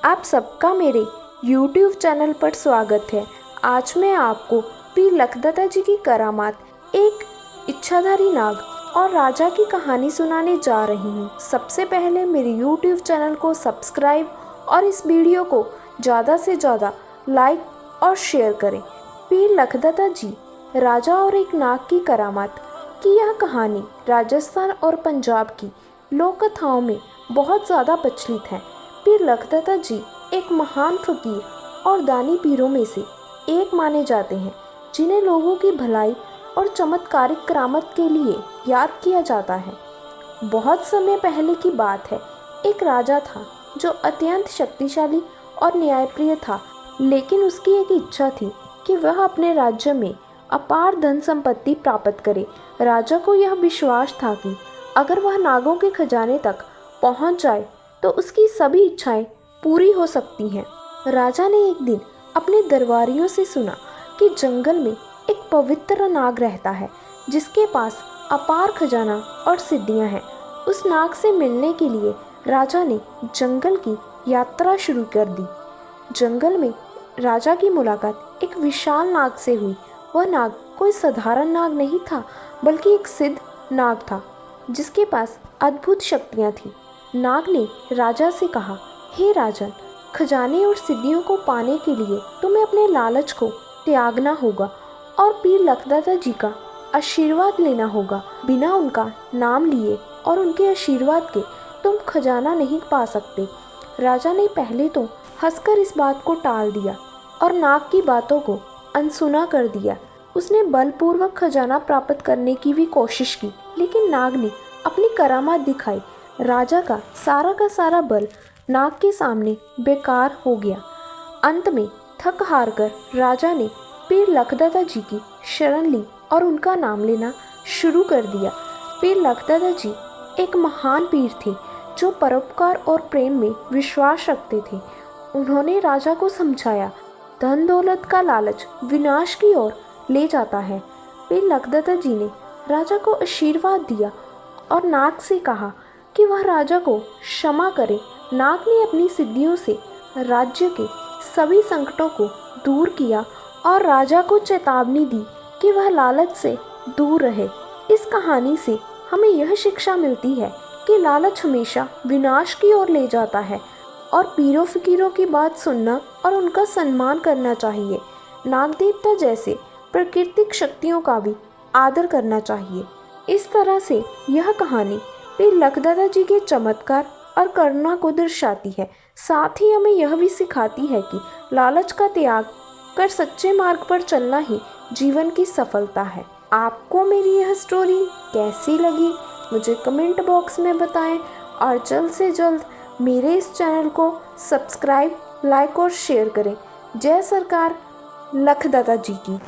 आप सबका मेरे YouTube चैनल पर स्वागत है। आज मैं आपको पीर लखदत्ता जी की करामात, एक इच्छाधारी नाग और राजा की कहानी सुनाने जा रही हूँ। सबसे पहले मेरे YouTube चैनल को सब्सक्राइब और इस वीडियो को ज़्यादा से ज़्यादा लाइक और शेयर करें। पीर लखदत्ता जी, राजा और एक नाग की करामात की यह कहानी राजस्थान और पंजाब की लोक कथाओं में बहुत ज़्यादा प्रचलित है। पीर लखदत्ता जी एक महान फकीर और दानी पीरों में से एक माने जाते हैं, जिन्हें लोगों की भलाई और चमत्कारिक करामत के लिए याद किया जाता है। बहुत समय पहले की बात है, एक राजा था जो अत्यंत शक्तिशाली और न्यायप्रिय था, लेकिन उसकी एक इच्छा थी कि वह अपने राज्य में अपार धन संपत्ति प्राप्त करे। राजा को यह विश्वास था कि अगर वह नागों के खजाने तक पहुंच जाए तो उसकी सभी इच्छाएं पूरी हो सकती हैं। राजा ने एक दिन अपने दरबारियों से सुना कि जंगल में एक पवित्र नाग रहता है, जिसके पास अपार खजाना और सिद्धियां हैं। उस नाग से मिलने के लिए राजा ने जंगल की यात्रा शुरू कर दी। जंगल में राजा की मुलाकात एक विशाल नाग से हुई। वह नाग कोई साधारण नाग नहीं था, बल्कि एक सिद्ध नाग था, जिसके पास अद्भुत शक्तियां थीं। नाग ने राजा से कहा, हे राजन, खजाने और सिद्धियों को पाने के लिए तुम्हें अपने लालच को त्यागना होगा और पीर लखदत्ता जी का आशीर्वाद लेना होगा। बिना उनका नाम लिए और उनके आशीर्वाद के तुम खजाना नहीं पा सकते। राजा ने पहले तो हंसकर इस बात को टाल दिया और नाग की बातों को अनसुना कर दिया। उसने बलपूर्वक खजाना प्राप्त करने की भी कोशिश की, लेकिन नाग ने अपनी करामात दिखाई। राजा का सारा बल नाग के सामने बेकार हो गया। अंत में थक हार कर राजा ने पीर लखदत्ता जी की शरण ली और उनका नाम लेना शुरू कर दिया। पीर लखदत्ता जी एक महान पीर थे, जो परोपकार और प्रेम में विश्वास रखते थे। उन्होंने राजा को समझाया, धन दौलत का लालच विनाश की ओर ले जाता है। पीर लखदत्ता जी ने राजा को आशीर्वाद दिया और नाग से कहा कि वह राजा को क्षमा करे। नाग ने अपनी सिद्धियों से राज्य के सभी संकटों को दूर किया और राजा को चेतावनी दी कि वह लालच से दूर रहे। इस कहानी से हमें यह शिक्षा मिलती है कि लालच हमेशा विनाश की ओर ले जाता है और पीरों फकीरों की बात सुनना और उनका सम्मान करना चाहिए। नाग देवता जैसे प्राकृतिक शक्तियों का भी आदर करना चाहिए। इस तरह से यह कहानी पीर लखदत्ता जी के चमत्कार और करुणा को दर्शाती है। साथ ही हमें यह भी सिखाती है कि लालच का त्याग कर सच्चे मार्ग पर चलना ही जीवन की सफलता है। आपको मेरी यह स्टोरी कैसी लगी, मुझे कमेंट बॉक्स में बताएं और जल्द से जल्द मेरे इस चैनल को सब्सक्राइब, लाइक और शेयर करें। जय सरकार लखदत्ता जी की।